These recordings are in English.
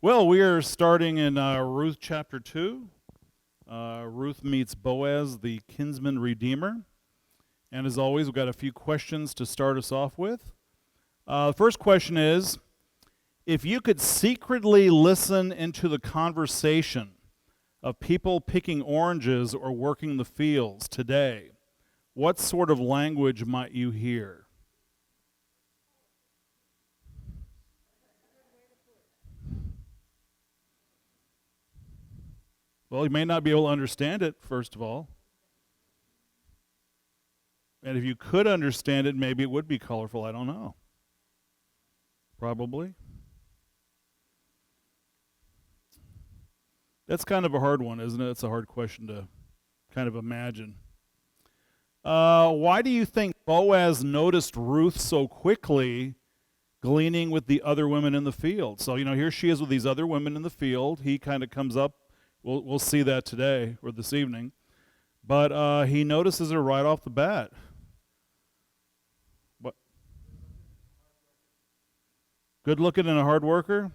Well, we are starting in Ruth chapter 2. Ruth meets Boaz, the kinsman redeemer. And as always, we've got a few questions to start us off with. The first question is, if you could secretly listen into the conversation of people picking oranges or working the fields today, what sort of language might you hear? Well, you may not be able to understand it, first of all. And if you could understand it, maybe it would be colorful. I don't know. Probably. That's kind of a hard one, isn't it? It's a hard question to kind of imagine. Why do you think Boaz noticed Ruth so quickly gleaning with the other women in the field? So, here she is with these other women in the field. He kind of comes up. We'll see that today or this evening. But he notices her right off the bat. What? Good looking and a hard worker?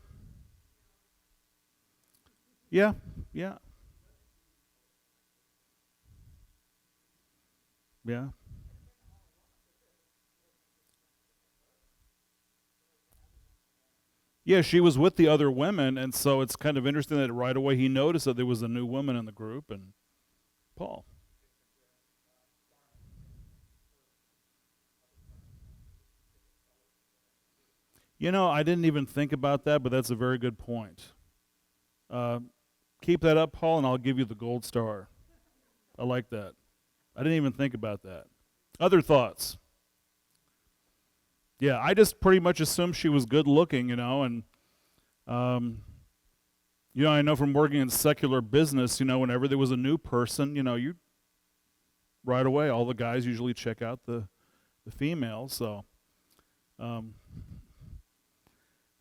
Yeah. Yeah. Yeah, she was with the other women, and so it's kind of interesting that right away he noticed that there was a new woman in the group, and Paul. I didn't even think about that, but that's a very good point. Uh, keep that up, Paul, and I'll give you the gold star. I like that. I didn't even think about that. Other thoughts? Yeah, I just pretty much assumed she was good looking, and I know from working in secular business, whenever there was a new person, you right away, all the guys usually check out the female. So,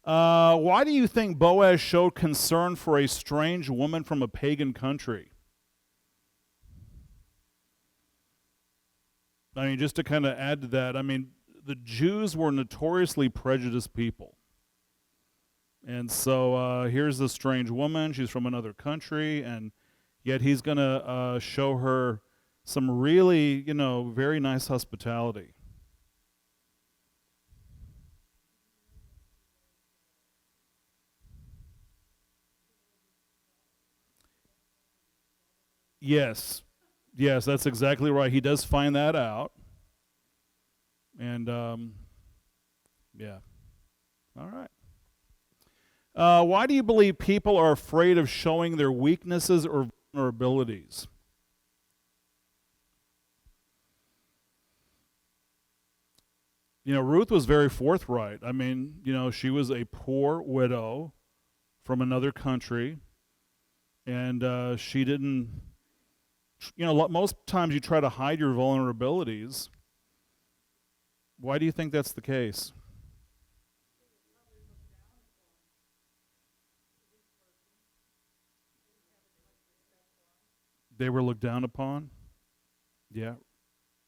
why do you think Boaz showed concern for a strange woman from a pagan country? I mean, just to kind of add to that, the Jews were notoriously prejudiced people. And so here's this strange woman. She's from another country, and yet he's going to show her some really, very nice hospitality. Yes. Yes, that's exactly right. He does find that out. And, yeah. All right. Why do you believe people are afraid of showing their weaknesses or vulnerabilities? Ruth was very forthright. She was a poor widow from another country, and she didn't, most times you try to hide your vulnerabilities. Why do you think that's the case? They were looked down upon? Yeah.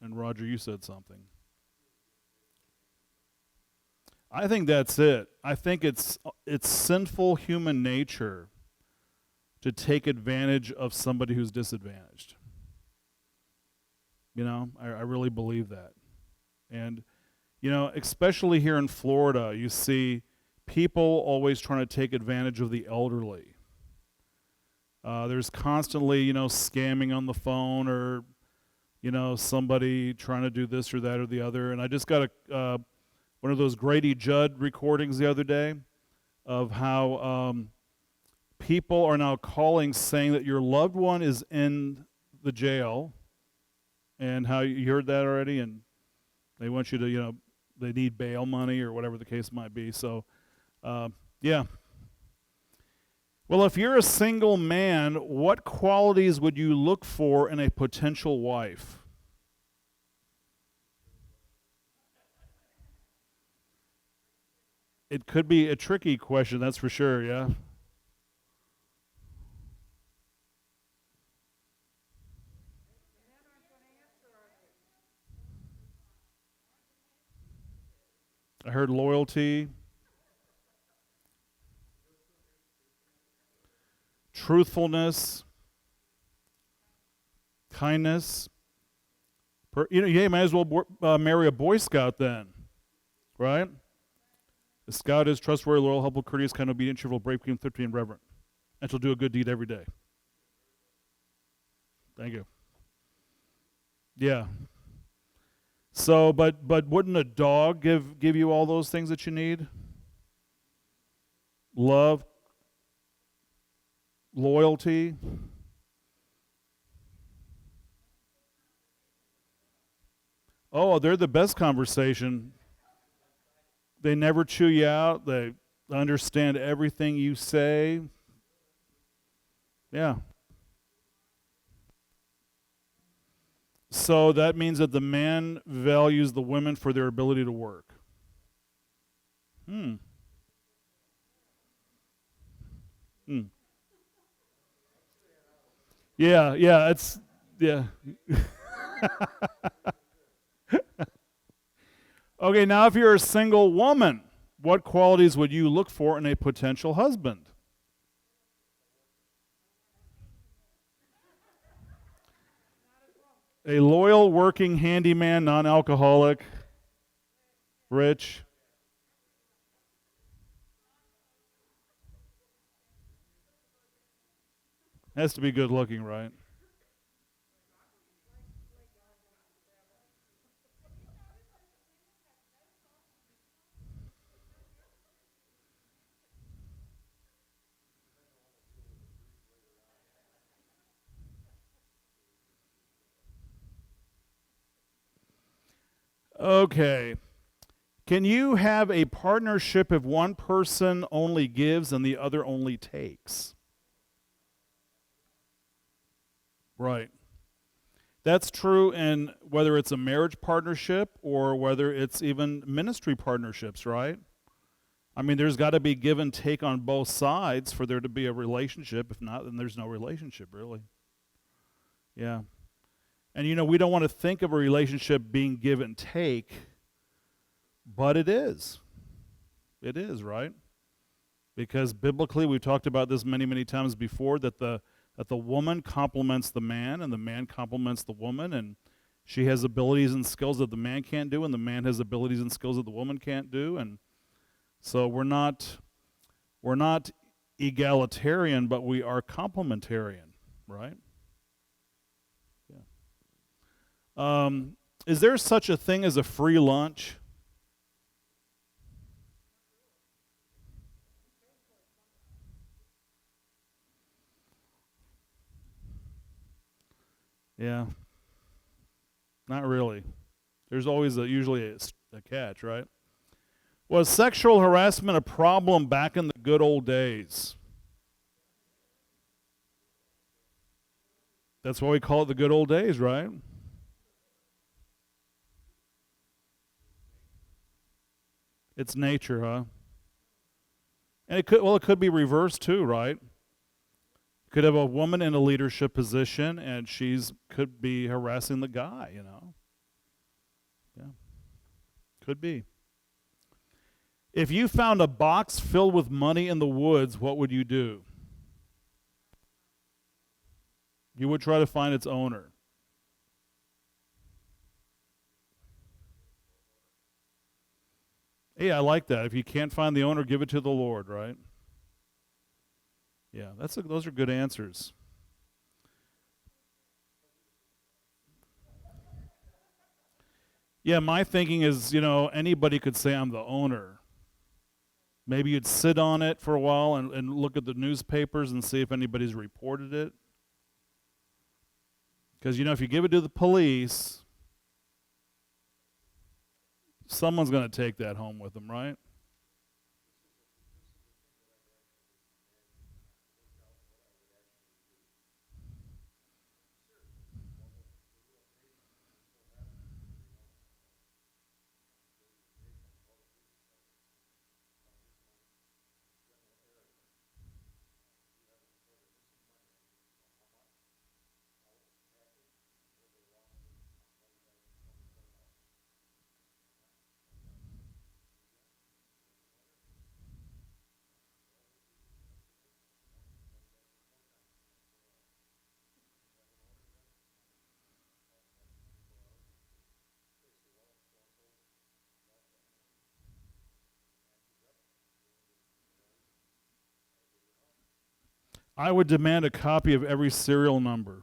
And Roger, you said something. I think that's it. I think it's sinful human nature to take advantage of somebody who's disadvantaged. I really believe that. And, especially here in Florida, you see people always trying to take advantage of the elderly. There's constantly, scamming on the phone or, somebody trying to do this or that or the other. And I just got one of those Grady Judd recordings the other day of how people are now calling saying that your loved one is in the jail, and how you heard that already, and they want you to, they need bail money or whatever the case might be. So, yeah. Well, if you're a single man, what qualities would you look for in a potential wife? It could be a tricky question, that's for sure, yeah. I heard loyalty. truthfulness, kindness. You might as well marry a Boy Scout then, right? The Scout is trustworthy, loyal, helpful, courteous, kind, obedient, cheerful, brave, clean, thrifty, and reverent. And she'll do a good deed every day. Thank you. Yeah. So, but wouldn't a dog give you all those things that you need? Love, loyalty. Oh, they're the best conversation. They never chew you out. They understand everything you say. Yeah. So that means that the man values the women for their ability to work. Hmm. Yeah, yeah. Okay, now if you're a single woman, what qualities would you look for in a potential husband? A loyal, working handyman, non-alcoholic, rich. Has to be good looking, right? Okay. Can you have a partnership if one person only gives and the other only takes? Right. That's true in whether it's a marriage partnership or whether it's even ministry partnerships, right? I mean, there's got to be give and take on both sides for there to be a relationship. If not, then there's no relationship, really. Yeah. And we don't want to think of a relationship being give and take, but it is. It is, right? Because biblically, we've talked about this many, many times before, that the woman complements the man and the man complements the woman, and she has abilities and skills that the man can't do, and the man has abilities and skills that the woman can't do. And so we're not egalitarian, but we are complementarian, right? Yeah. Is there such a thing as a free lunch? Yeah. Not really. There's always usually a catch, right? Was sexual harassment a problem back in the good old days? That's why we call it the good old days, right? It's nature, huh? And it could be reversed too, right? Could have a woman in a leadership position and could be harassing the guy. Yeah. Could be. If you found a box filled with money in the woods, what would you do? You would try to find its owner. Hey, I like that. If you can't find the owner, give it to the Lord, right? Yeah, those are good answers. Yeah, my thinking is, anybody could say I'm the owner. Maybe you'd sit on it for a while and look at the newspapers and see if anybody's reported it. Because, if you give it to the police, someone's going to take that home with them, right? I would demand a copy of every serial number.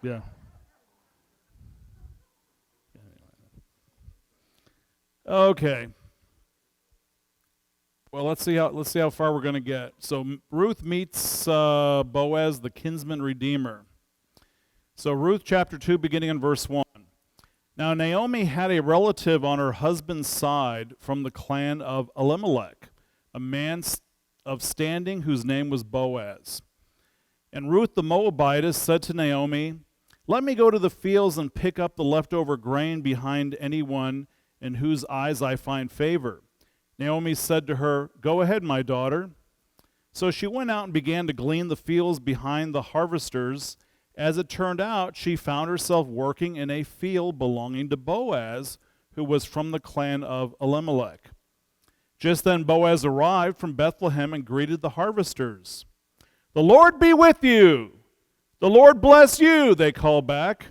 Yeah. Okay. Well, let's see how far we're going to get. So Ruth meets Boaz, the kinsman redeemer. So Ruth chapter 2, beginning in verse 1. Now Naomi had a relative on her husband's side from the clan of Elimelech, a man of standing whose name was Boaz. And Ruth the Moabitess said to Naomi, "Let me go to the fields and pick up the leftover grain behind anyone in whose eyes I find favor." Naomi said to her, "Go ahead, my daughter." So she went out and began to glean the fields behind the harvesters. As it turned out, she found herself working in a field belonging to Boaz, who was from the clan of Elimelech. Just then Boaz arrived from Bethlehem and greeted the harvesters. "The Lord be with you! The Lord bless you!" they called back.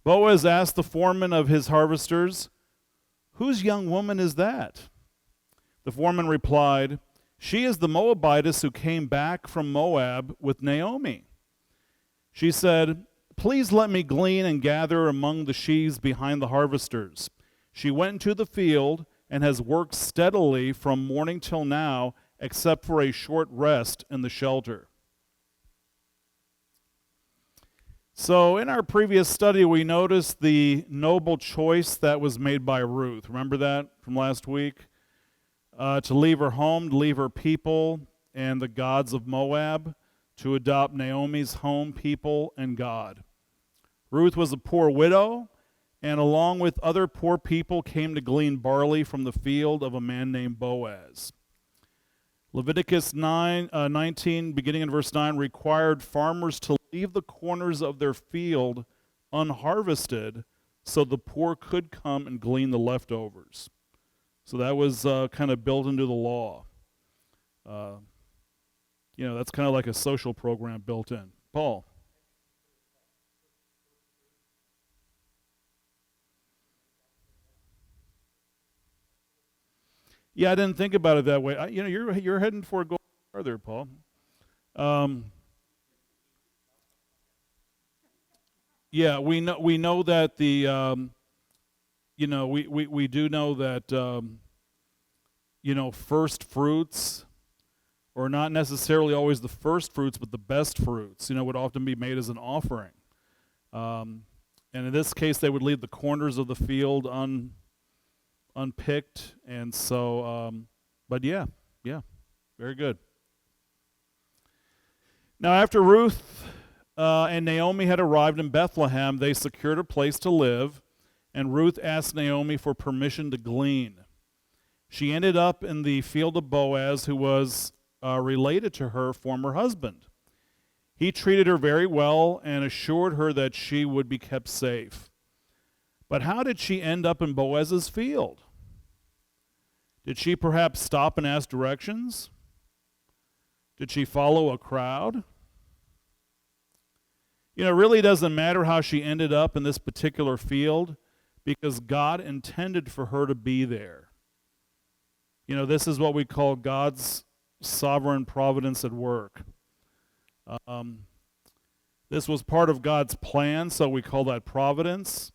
Boaz asked the foreman of his harvesters, "Whose young woman is that?" The foreman replied, "She is the Moabitess who came back from Moab with Naomi." She said, "Please let me glean and gather among the sheaves behind the harvesters." She went into the field and has worked steadily from morning till now, except for a short rest in the shelter. So in our previous study, we noticed the noble choice that was made by Ruth. Remember that from last week? To leave her home, to leave her people and the gods of Moab, to adopt Naomi's home, people, and God. Ruth was a poor widow, and along with other poor people came to glean barley from the field of a man named Boaz. Leviticus 19, beginning in verse 9, required farmers to leave the corners of their field unharvested so the poor could come and glean the leftovers. So that was kind of built into the law. That's kind of like a social program built in. Paul. Yeah, I didn't think about it that way. You're heading for going further, Paul. Yeah, we know that the we do know that first fruits, or not necessarily always the first fruits, but the best fruits, would often be made as an offering. And in this case, they would leave the corners of the field unpicked, and so, but yeah, very good. Now, after Ruth and Naomi had arrived in Bethlehem, they secured a place to live, and Ruth asked Naomi for permission to glean. She ended up in the field of Boaz, who was related to her former husband. He treated her very well and assured her that she would be kept safe. But how did she end up in Boaz's field? Did she perhaps stop and ask directions? Did she follow a crowd? It really doesn't matter how she ended up in this particular field, because God intended for her to be there. This is what we call God's sovereign providence at work. This was part of God's plan, so we call that providence,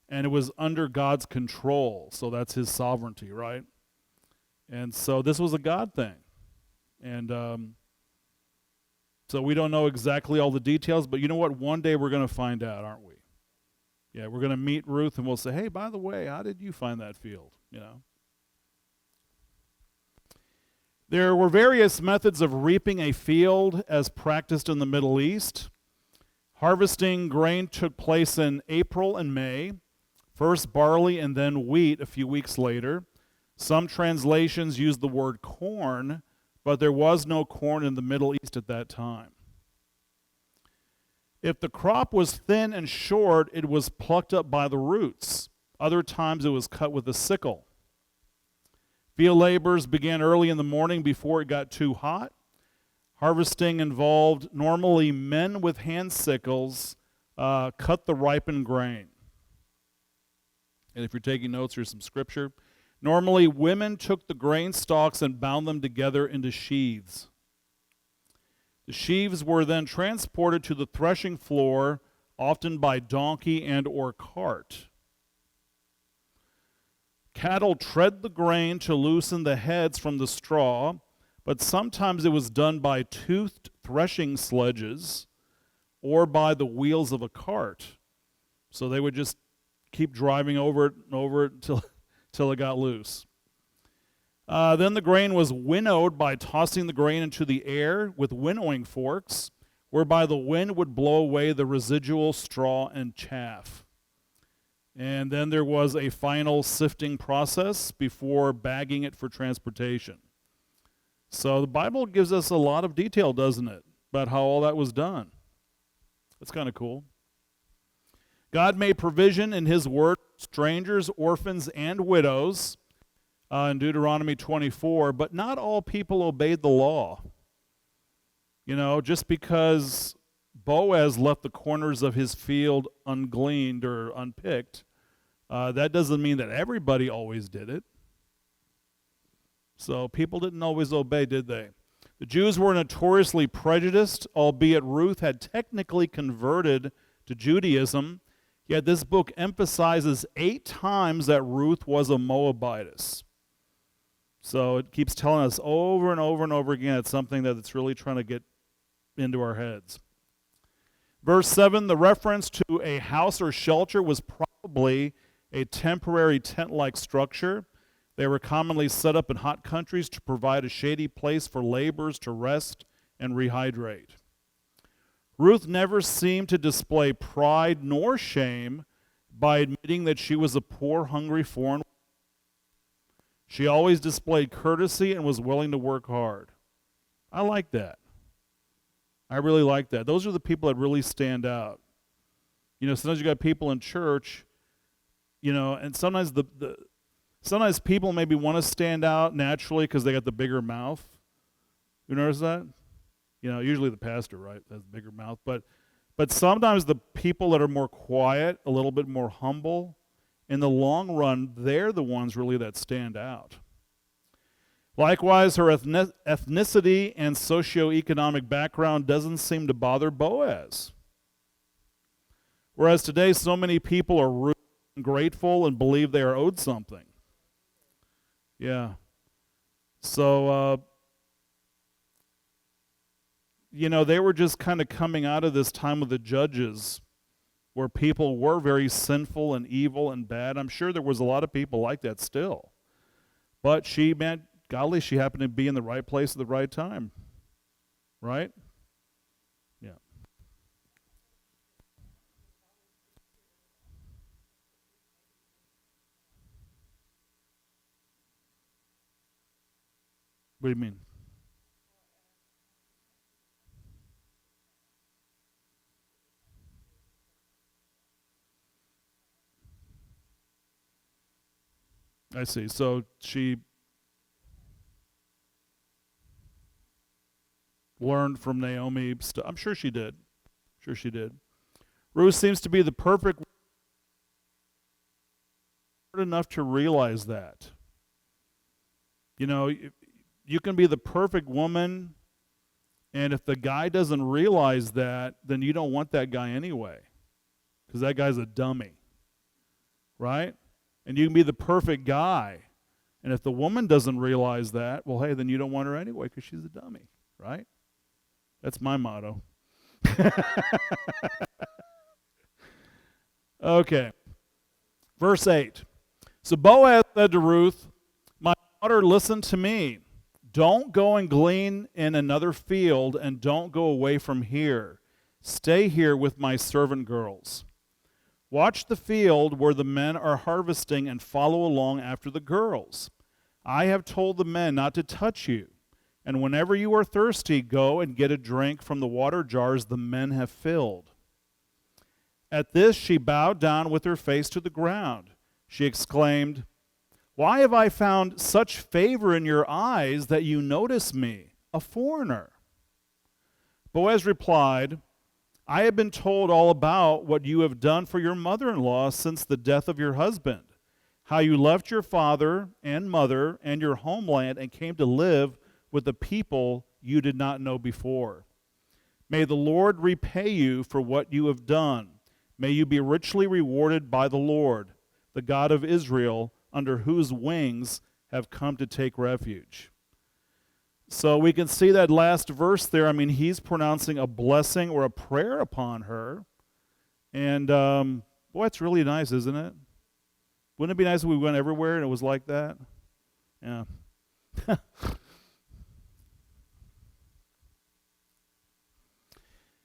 and it was under God's control, so that's his sovereignty, right? And so this was a God thing. And so we don't know exactly all the details, but you know what? One day we're going to find out, aren't we? Yeah, we're going to meet Ruth and we'll say, "Hey, by the way, how did you find that field?" There were various methods of reaping a field as practiced in the Middle East. Harvesting grain took place in April and May, first barley and then wheat a few weeks later. Some translations use the word corn, but there was no corn in the Middle East at that time. If the crop was thin and short, it was plucked up by the roots. Other times it was cut with a sickle. Field labors began early in the morning before it got too hot. Harvesting involved normally men with hand sickles cut the ripened grain. And if you're taking notes, here's some scripture. Normally, women took the grain stalks and bound them together into sheaths. The sheaves were then transported to the threshing floor, often by donkey and or cart. Cattle tread the grain to loosen the heads from the straw, but sometimes it was done by toothed threshing sledges or by the wheels of a cart. So they would just keep driving over it and over it till it got loose. Then the grain was winnowed by tossing the grain into the air with winnowing forks, whereby the wind would blow away the residual straw and chaff. And then there was a final sifting process before bagging it for transportation. So the Bible gives us a lot of detail, doesn't it, about how all that was done. That's kind of cool. God made provision in his word, strangers, orphans, and widows, in Deuteronomy 24, but not all people obeyed the law. You know, just because Boaz left the corners of his field ungleaned or unpicked, that doesn't mean that everybody always did it. So people didn't always obey, did they? The Jews were notoriously prejudiced, albeit Ruth had technically converted to Judaism, yet this book emphasizes 8 times that Ruth was a Moabitess. So it keeps telling us over and over and over again it's something that it's really trying to get into our heads. Verse 7, the reference to a house or shelter was probably a temporary tent-like structure. They were commonly set up in hot countries to provide a shady place for laborers to rest and rehydrate. Ruth never seemed to display pride nor shame by admitting that she was a poor, hungry foreign woman. She always displayed courtesy and was willing to work hard. I like that. I really like that. Those are the people that really stand out. You know, sometimes you got people in church, you know, and sometimes sometimes people maybe want to stand out naturally because they got the bigger mouth. You notice that? You know, usually the pastor, right, has the bigger mouth. But sometimes the people that are more quiet, a little bit more humble, in the long run, they're the ones really that stand out. Likewise, her ethnicity and socioeconomic background doesn't seem to bother Boaz. Whereas today, so many people are rude and grateful and believe they are owed something. Yeah. So, you know, they were just kind of coming out of this time of the Judges where people were very sinful and evil and bad. I'm sure there was a lot of people like that still. But she happened to be in the right place at the right time. Right? Yeah. What do you mean? I see. So she learned from Naomi. I'm sure she did. Sure she did. Ruth seems to be the perfect enough to realize that. You know, you can be the perfect woman, and if the guy doesn't realize that, then you don't want that guy anyway, because that guy's a dummy, right? And you can be the perfect guy, and if the woman doesn't realize that, well, hey, then you don't want her anyway because she's a dummy, right? That's my motto. Okay. Verse 8. So Boaz said to Ruth, "My daughter, listen to me. Don't go and glean in another field, and don't go away from here. Stay here with my servant girls. Watch the field where the men are harvesting and follow along after the girls. I have told the men not to touch you. And whenever you are thirsty, go and get a drink from the water jars the men have filled." At this she bowed down with her face to the ground. She exclaimed, "Why have I found such favor in your eyes that you notice me, a foreigner?" Boaz replied, "I have been told all about what you have done for your mother-in-law since the death of your husband, how you left your father and mother and your homeland and came to live with a people you did not know before. May the Lord repay you for what you have done. May you be richly rewarded by the Lord, the God of Israel, under whose wings have come to take refuge. So we can see that last verse there. I mean, he's pronouncing a blessing or a prayer upon her. And boy, it's really nice, isn't it? Wouldn't it be nice if we went everywhere and it was like that? Yeah.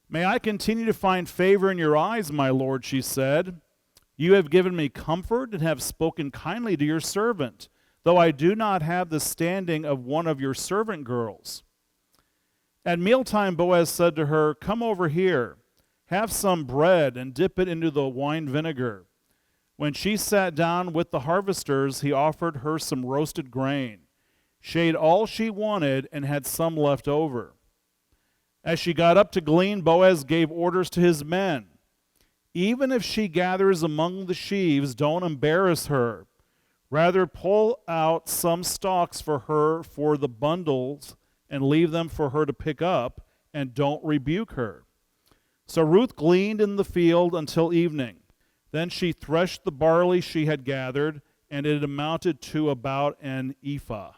May I continue to find favor in your eyes, my Lord, she said. You have given me comfort and have spoken kindly to your servant, though I do not have the standing of one of your servant girls. At mealtime, Boaz said to her, come over here, have some bread and dip it into the wine vinegar. When she sat down with the harvesters, he offered her some roasted grain. She ate all she wanted and had some left over. As she got up to glean, Boaz gave orders to his men. Even if she gathers among the sheaves, don't embarrass her. Rather, pull out some stalks for her for the bundles and leave them for her to pick up, and don't rebuke her. So Ruth gleaned in the field until evening. Then she threshed the barley she had gathered, and it amounted to about an ephah.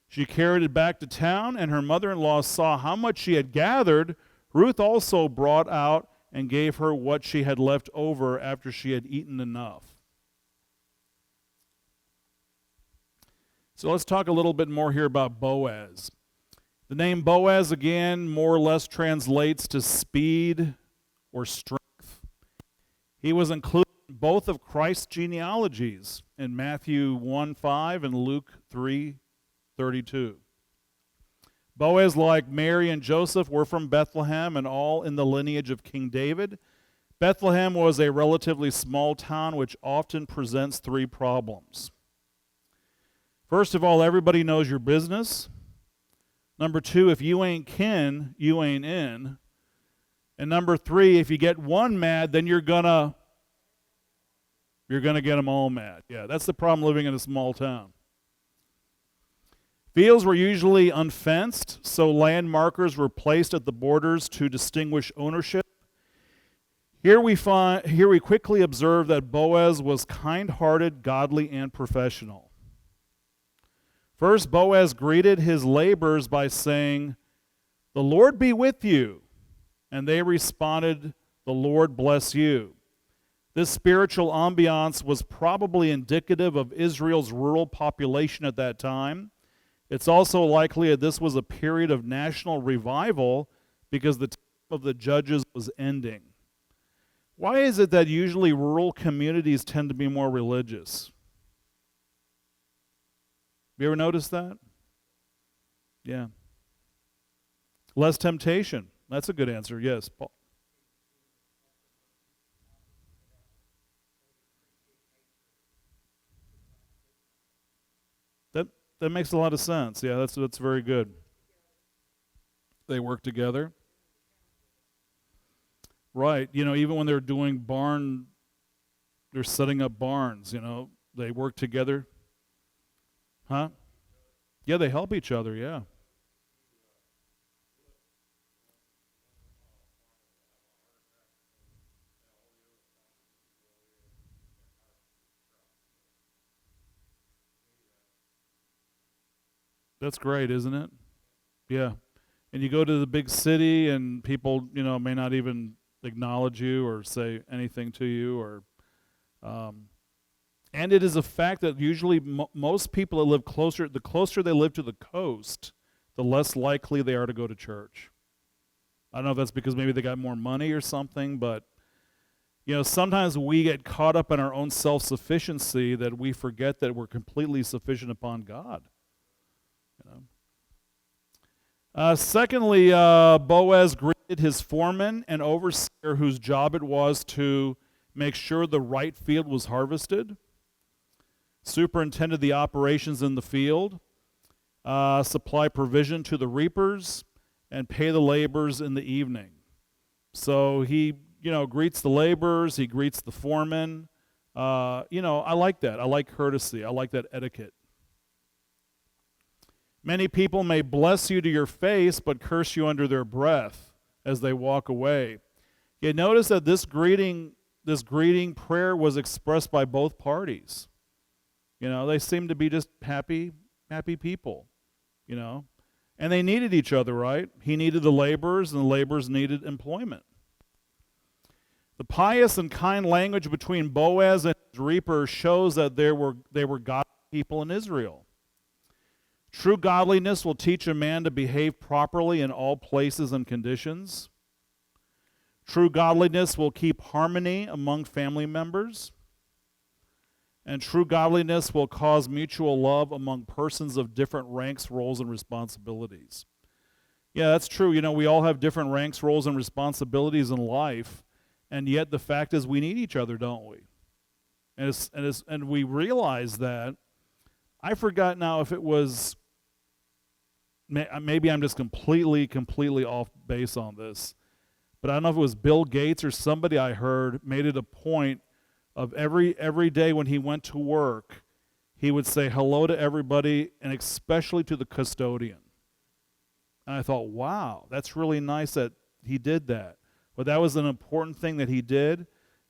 She carried it back to town, and her mother-in-law saw how much she had gathered. Ruth also brought out and gave her what she had left over after she had eaten enough. So let's talk a little bit more here about Boaz. The name Boaz, again, more or less translates to speed or strength. He was included in both of Christ's genealogies in Matthew 1:5 and Luke 3:32. Boaz, like Mary and Joseph, were from Bethlehem and all in the lineage of King David. Bethlehem was a relatively small town which often presents three problems. First of all, everybody knows your business. Number two, if you ain't kin, you ain't in. And number three, if you get one mad, then you're gonna get them all mad. Yeah, that's the problem living in a small town. Fields were usually unfenced, so land markers were placed at the borders to distinguish ownership. Here we quickly observe that Boaz was kind-hearted, godly, and professional. First, Boaz greeted his laborers by saying, "The Lord be with you." And they responded, "The Lord bless you." This spiritual ambiance was probably indicative of Israel's rural population at that time. It's also likely that this was a period of national revival because the time of the judges was ending. Why is it that usually rural communities tend to be more religious? You ever noticed that? Yeah. Less temptation. That's a good answer. Yes, Paul. That makes a lot of sense. Yeah, that's very good. They work together. Right. Even when they're doing they're setting up barns, they work together. Huh? Yeah, they help each other, yeah. That's great, isn't it? Yeah. And you go to the big city and people, may not even acknowledge you or say anything to you and it is a fact that usually most people that live closer, the closer they live to the coast, the less likely they are to go to church. I don't know if that's because maybe they got more money or something, but sometimes we get caught up in our own self-sufficiency that we forget that we're completely sufficient upon God. Secondly, Boaz greeted his foreman and overseer whose job it was to make sure the right field was harvested, superintended the operations in the field, supply provision to the reapers, and pay the laborers in the evening. So he, greets the laborers, he greets the foreman. I like that. I like courtesy. I like that etiquette. Many people may bless you to your face, but curse you under their breath as they walk away. You notice that this greeting prayer was expressed by both parties. They seemed to be just happy people, And they needed each other, right? He needed the laborers, and the laborers needed employment. The pious and kind language between Boaz and his reaper shows that they were godly people in Israel. True godliness will teach a man to behave properly in all places and conditions. True godliness will keep harmony among family members. And true godliness will cause mutual love among persons of different ranks, roles, and responsibilities. Yeah, that's true. We all have different ranks, roles, and responsibilities in life, and yet the fact is we need each other, don't we? And we realize that. I forgot now if it was, maybe I'm just completely off base on this, but I don't know if it was Bill Gates or somebody I heard made it a point of every day when he went to work, he would say hello to everybody, and especially to the custodian. And I thought, wow, that's really nice that he did that. But that was an important thing that he did.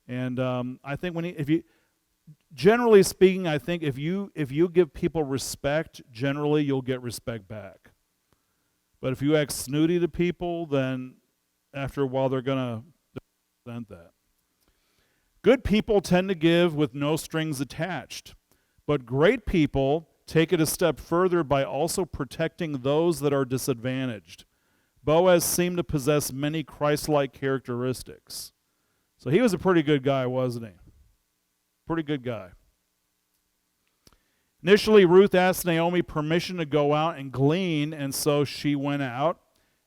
And I think generally speaking, I think if you give people respect, generally you'll get respect back. But if you act snooty to people, then after a while they're going to resent that. Good people tend to give with no strings attached, but great people take it a step further by also protecting those that are disadvantaged. Boaz seemed to possess many Christ-like characteristics. So he was a pretty good guy, wasn't he? Pretty good guy. Initially, Ruth asked Naomi permission to go out and glean, and so she went out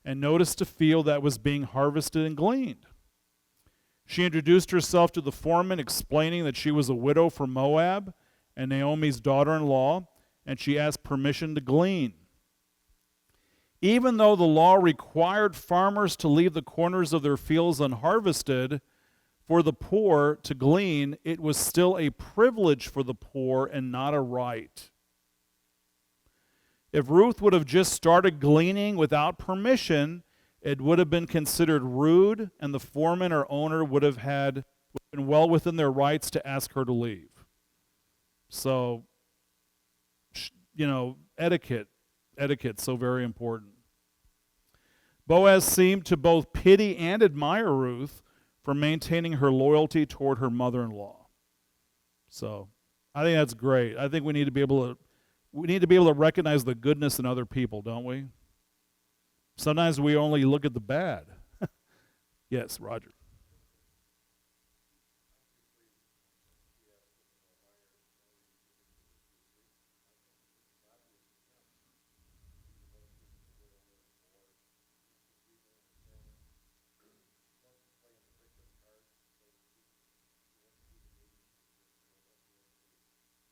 and noticed a field that was being harvested and gleaned. She introduced herself to the foreman, explaining that she was a widow from Moab and Naomi's daughter-in-law, and she asked permission to glean. Even though the law required farmers to leave the corners of their fields unharvested for the poor to glean, it was still a privilege for the poor and not a right. If Ruth would have just started gleaning without permission, it would have been considered rude, and the foreman or owner would have been well within their rights to ask her to leave. So, etiquette, so very important. Boaz seemed to both pity and admire Ruth for maintaining her loyalty toward her mother-in-law. So, I think that's great. I think we need to be able to recognize the goodness in other people, don't we? Sometimes we only look at the bad. Yes, Roger.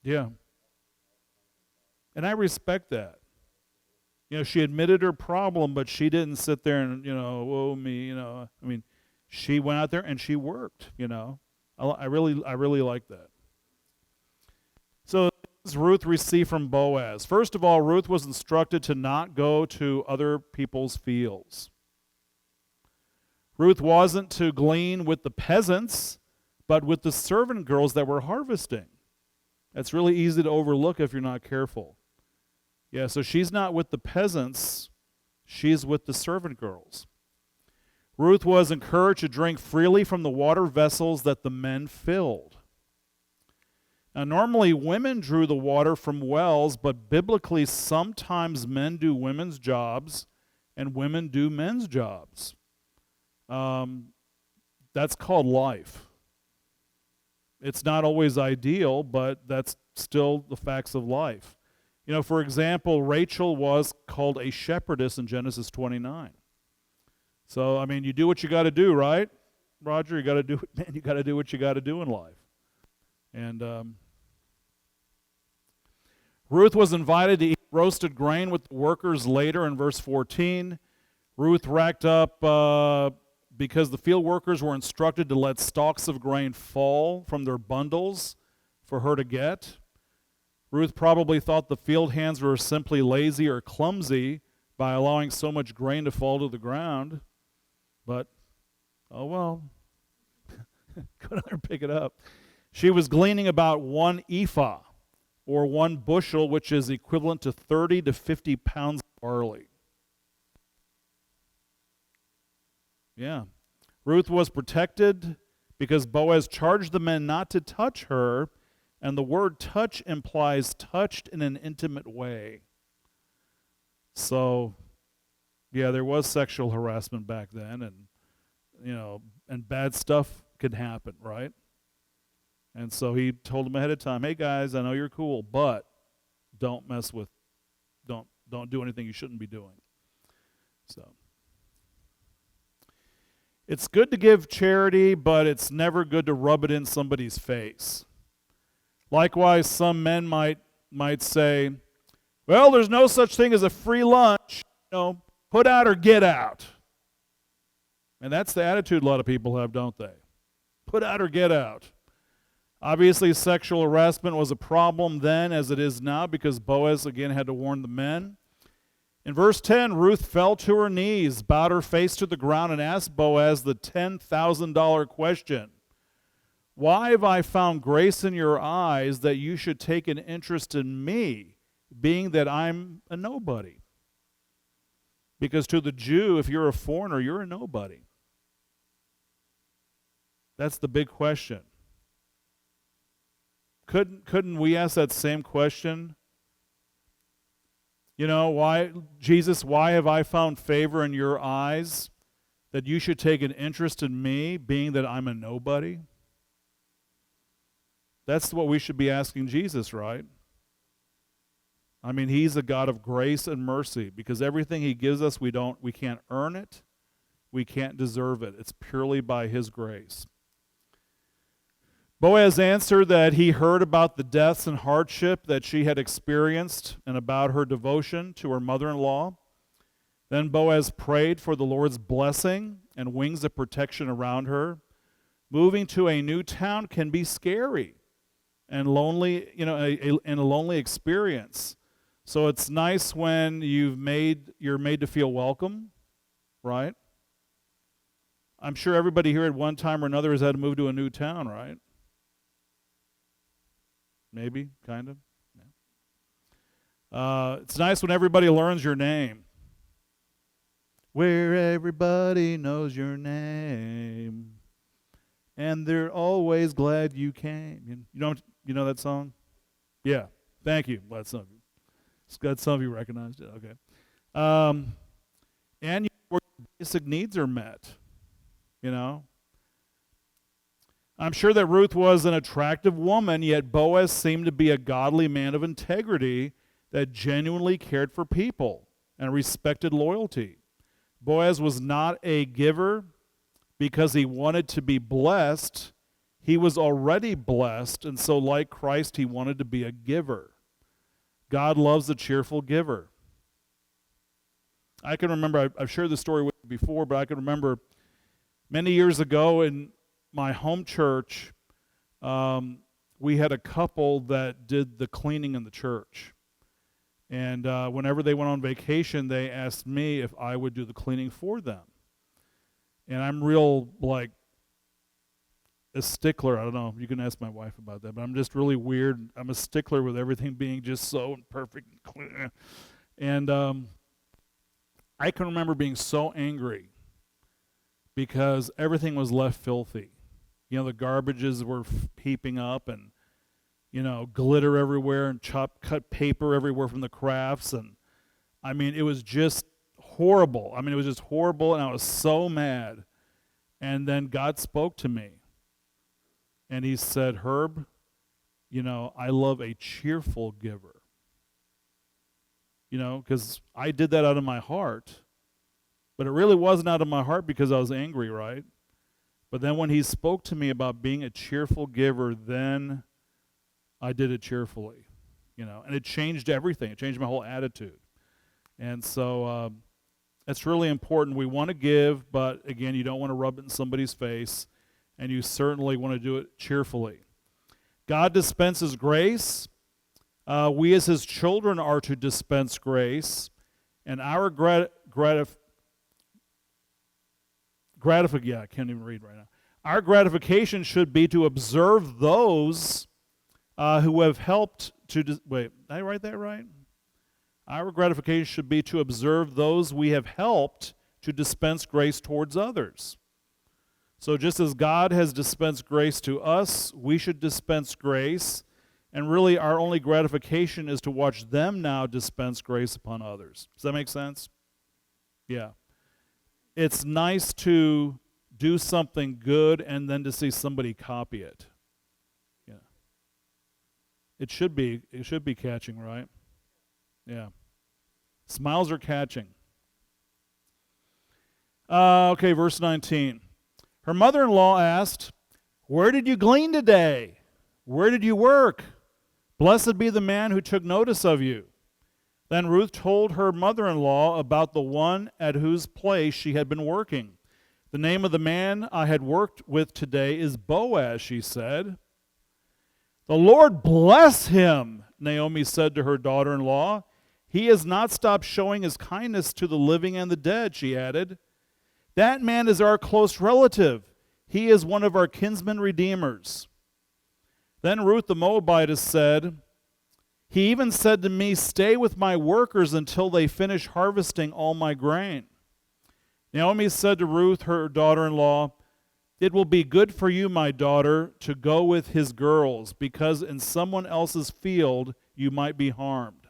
Yeah. And I respect that. She admitted her problem, but she didn't sit there and, woe me, I mean, she went out there and she worked, I really like that. So what does Ruth receive from Boaz? First of all, Ruth was instructed to not go to other people's fields. Ruth wasn't to glean with the peasants, but with the servant girls that were harvesting. That's really easy to overlook if you're not careful. Yeah, so she's not with the peasants, she's with the servant girls. Ruth was encouraged to drink freely from the water vessels that the men filled. Now, normally women drew the water from wells, but biblically sometimes men do women's jobs and women do men's jobs. That's called life. It's not always ideal, but that's still the facts of life. For example, Rachel was called a shepherdess in Genesis 29. So, you do what you got to do, right? Roger, you got to do what you got to do in life. And Ruth was invited to eat roasted grain with the workers later in verse 14. Ruth racked up because the field workers were instructed to let stalks of grain fall from their bundles for her to get. Ruth probably thought the field hands were simply lazy or clumsy by allowing so much grain to fall to the ground. But, oh well, go down there and pick it up. She was gleaning about 1 ephah, or 1 bushel, which is equivalent to 30 to 50 pounds of barley. Yeah. Ruth was protected because Boaz charged the men not to touch her, and the word touch implies touched in an intimate way. So, yeah, there was sexual harassment back then, and bad stuff could happen, right? And so he told them ahead of time, hey guys, I know you're cool, but don't do anything you shouldn't be doing. So it's good to give charity, but it's never good to rub it in somebody's face. Likewise, some men might say, well, there's no such thing as a free lunch, put out or get out. And that's the attitude a lot of people have, don't they? Put out or get out. Obviously, sexual harassment was a problem then as it is now because Boaz, again, had to warn the men. In verse 10, Ruth fell to her knees, bowed her face to the ground, and asked Boaz the $10,000 question. Why have I found grace in your eyes that you should take an interest in me, being that I'm a nobody? Because to the Jew, if you're a foreigner, you're a nobody. That's the big question. Couldn't we ask that same question? Why, Jesus, why have I found favor in your eyes that you should take an interest in me, being that I'm a nobody? That's what we should be asking Jesus, right? I mean, he's a God of grace and mercy, because everything he gives us, we can't earn it, we can't deserve it. It's purely by his grace. Boaz answered that he heard about the deaths and hardship that she had experienced and about her devotion to her mother-in-law. Then Boaz prayed for the Lord's blessing and wings of protection around her. Moving to a new town can be scary and lonely, and a lonely experience. So it's nice when you're made to feel welcome, right? I'm sure everybody here at one time or another has had to move to a new town, right? Maybe, kind of. Yeah. It's nice when everybody learns your name. Where everybody knows your name, and they're always glad you came. You know that song? Yeah. Thank you. Glad some of you recognized it. Okay. And your basic needs are met. I'm sure that Ruth was an attractive woman, yet Boaz seemed to be a godly man of integrity that genuinely cared for people and respected loyalty. Boaz was not a giver because he wanted to be blessed. He was already blessed, and so like Christ, he wanted to be a giver. God loves a cheerful giver. I can remember, I've shared this story with you before, but I can remember many years ago in my home church, we had a couple that did the cleaning in the church. And whenever they went on vacation, they asked me if I would do the cleaning for them. And I'm real, a stickler. I don't know. You can ask my wife about that. But I'm just really weird. I'm a stickler with everything being just so perfect and clean. And I can remember being so angry because everything was left filthy. The garbages were heaping up and, glitter everywhere and cut paper everywhere from the crafts. And, it was just horrible. It was just horrible, and I was so mad. And then God spoke to me. And he said, Herb, I love a cheerful giver. Because I did that out of my heart. But it really wasn't out of my heart because I was angry, right? But then when he spoke to me about being a cheerful giver, then I did it cheerfully, and it changed everything. It changed my whole attitude. And so it's really important. We want to give, but again, you don't want to rub it in somebody's face, and you certainly want to do it cheerfully. God dispenses grace. We as his children are to dispense grace, and our I can't even read right now. Our gratification should be to observe those who have helped to... wait, did I write that right? Our gratification should be to observe those we have helped to dispense grace towards others. So just as God has dispensed grace to us, we should dispense grace, and really our only gratification is to watch them now dispense grace upon others. Does that make sense? Yeah. It's nice to do something good and then to see somebody copy it. Yeah. It should be catching, right? Yeah. Smiles are catching. Okay, verse 19. Her mother-in-law asked, "Where did you glean today? Where did you work? Blessed be the man who took notice of you." Then Ruth told her mother-in-law about the one at whose place she had been working. "The name of the man I had worked with today is Boaz," she said. "The Lord bless him," Naomi said to her daughter-in-law. "He has not stopped showing his kindness to the living and the dead," she added. "That man is our close relative. He is one of our kinsman redeemers." Then Ruth the Moabitess said, "He even said to me, 'Stay with my workers until they finish harvesting all my grain.'" Naomi said to Ruth, her daughter-in-law, "It will be good for you, my daughter, to go with his girls, because in someone else's field you might be harmed."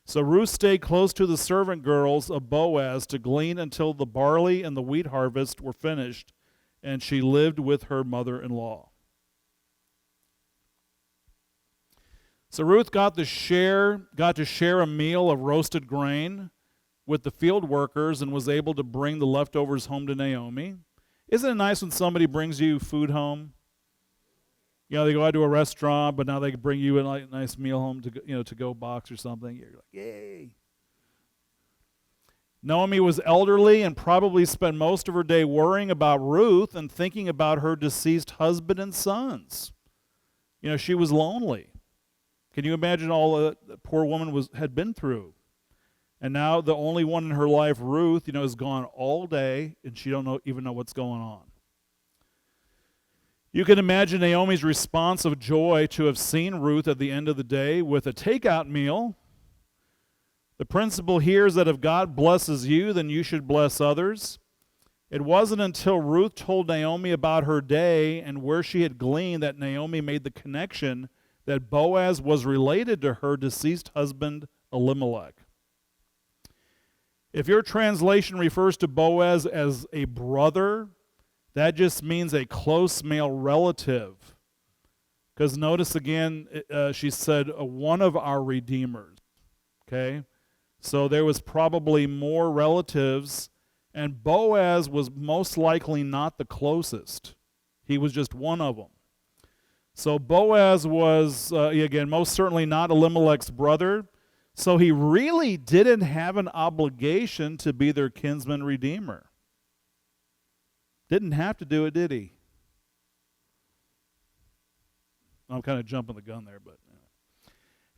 So Ruth stayed close to the servant girls of Boaz to glean until the barley and the wheat harvest were finished, and she lived with her mother-in-law. So Ruth got to share a meal of roasted grain with the field workers and was able to bring the leftovers home to Naomi. Isn't it nice when somebody brings you food home? You know, they go out to a restaurant, but now they can bring you a nice meal home to go box or something. You're like, yay. Naomi was elderly and probably spent most of her day worrying about Ruth and thinking about her deceased husband and sons. You know, she was lonely. Can you imagine all the poor woman had been through? And now the only one in her life, Ruth, is gone all day, and she don't even know what's going on. You can imagine Naomi's response of joy to have seen Ruth at the end of the day with a takeout meal. The principle here is that if God blesses you, then you should bless others. It wasn't until Ruth told Naomi about her day and where she had gleaned that Naomi made the connection that Boaz was related to her deceased husband, Elimelech. If your translation refers to Boaz as a brother, that just means a close male relative. Because notice again, she said, one of our redeemers. Okay? So there was probably more relatives, and Boaz was most likely not the closest. He was just one of them. So Boaz was, again, most certainly not Elimelech's brother, so he really didn't have an obligation to be their kinsman redeemer. Didn't have to do it, did he? I'm kind of jumping the gun there, but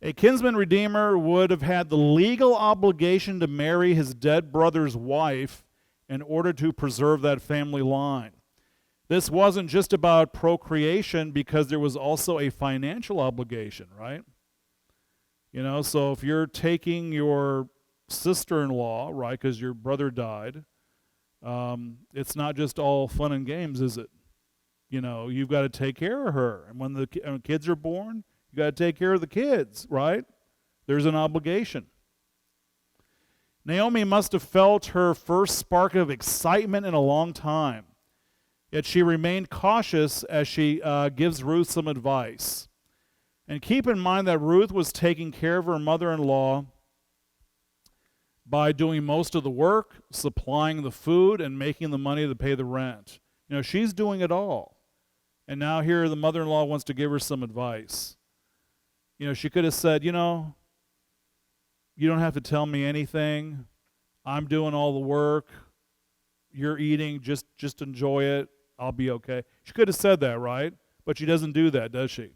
a kinsman redeemer would have had the legal obligation to marry his dead brother's wife in order to preserve that family line. This wasn't just about procreation because there was also a financial obligation, right? So if you're taking your sister-in-law, right, because your brother died, it's not just all fun and games, is it? You've got to take care of her. And when the kids are born, you got to take care of the kids, right? There's an obligation. Naomi must have felt her first spark of excitement in a long time. Yet she remained cautious as she gives Ruth some advice. And keep in mind that Ruth was taking care of her mother-in-law by doing most of the work, supplying the food, and making the money to pay the rent. She's doing it all. And now here the mother-in-law wants to give her some advice. She could have said, you don't have to tell me anything. I'm doing all the work. You're eating. Just enjoy it. I'll be okay. She could have said that, right? But she doesn't do that, does she?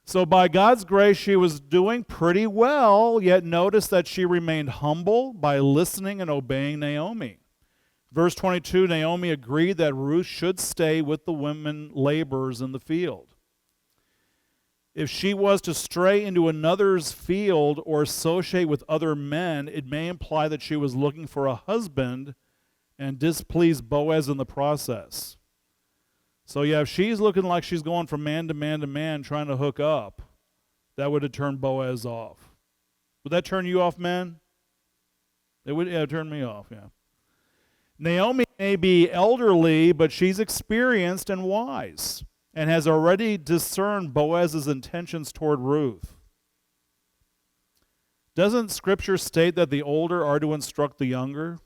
So by God's grace, she was doing pretty well, yet notice that she remained humble by listening and obeying Naomi. Verse 22, Naomi agreed that Ruth should stay with the women laborers in the field. If she was to stray into another's field or associate with other men, it may imply that she was looking for a husband and displeased Boaz in the process. So yeah, if she's looking like she's going from man to man to man trying to hook up, that would have turned Boaz off. Would that turn you off, man? It would, yeah, turn me off, yeah. Naomi may be elderly, but she's experienced and wise and has already discerned Boaz's intentions toward Ruth. Doesn't Scripture state that the older are to instruct the younger?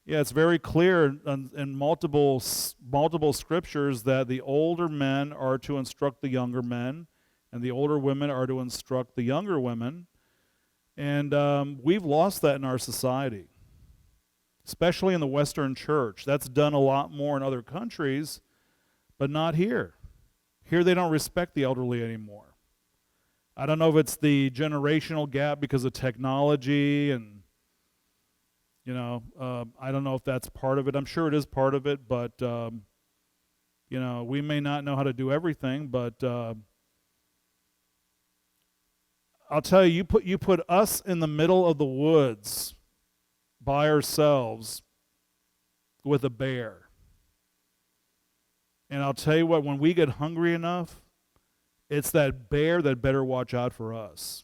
Yeah, it's very clear in multiple scriptures that the older men are to instruct the younger men, and the older women are to instruct the younger women. And we've lost that in our society, especially in the Western church. That's done a lot more in other countries, but not here. Here they don't respect the elderly anymore. I don't know if it's the generational gap because of technology and I don't know if that's part of it. I'm sure it is part of it, but, we may not know how to do everything, but I'll tell you, you put us in the middle of the woods by ourselves with a bear. And I'll tell you what, when we get hungry enough, it's that bear that better watch out for us.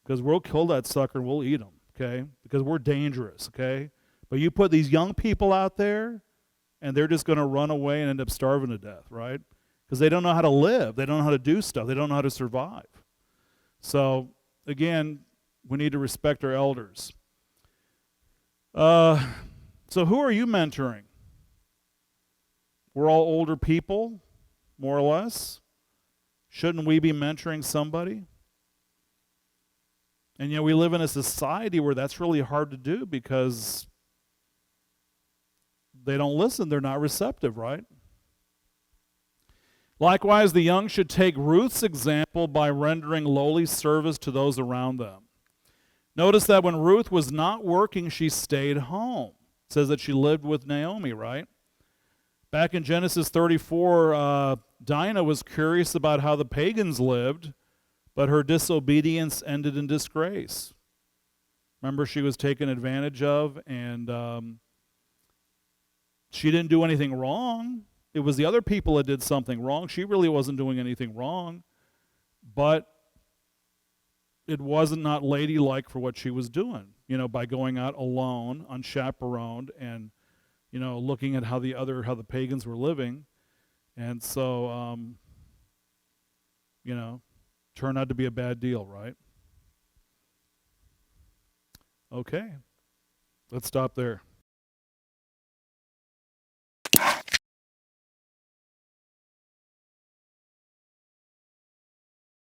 Because we'll kill that sucker and we'll eat him. Okay, because we're dangerous, okay? But you put these young people out there, and they're just going to run away and end up starving to death, right? Because they don't know how to live. They don't know how to do stuff. They don't know how to survive. So, again, we need to respect our elders. So who are you mentoring? We're all older people, more or less. Shouldn't we be mentoring somebody? And we live in a society where that's really hard to do because they don't listen, they're not receptive, right? Likewise, the young should take Ruth's example by rendering lowly service to those around them. Notice that when Ruth was not working, she stayed home. It says that she lived with Naomi, right? Back in Genesis 34, Dinah was curious about how the pagans lived, but her disobedience ended in disgrace. Remember, she was taken advantage of, and she didn't do anything wrong. It was the other people that did something wrong. She really wasn't doing anything wrong, but it wasn't not ladylike for what she was doing, by going out alone, unchaperoned, and, looking at how the pagans were living. And so, turned out to be a bad deal, right? Okay, let's stop there.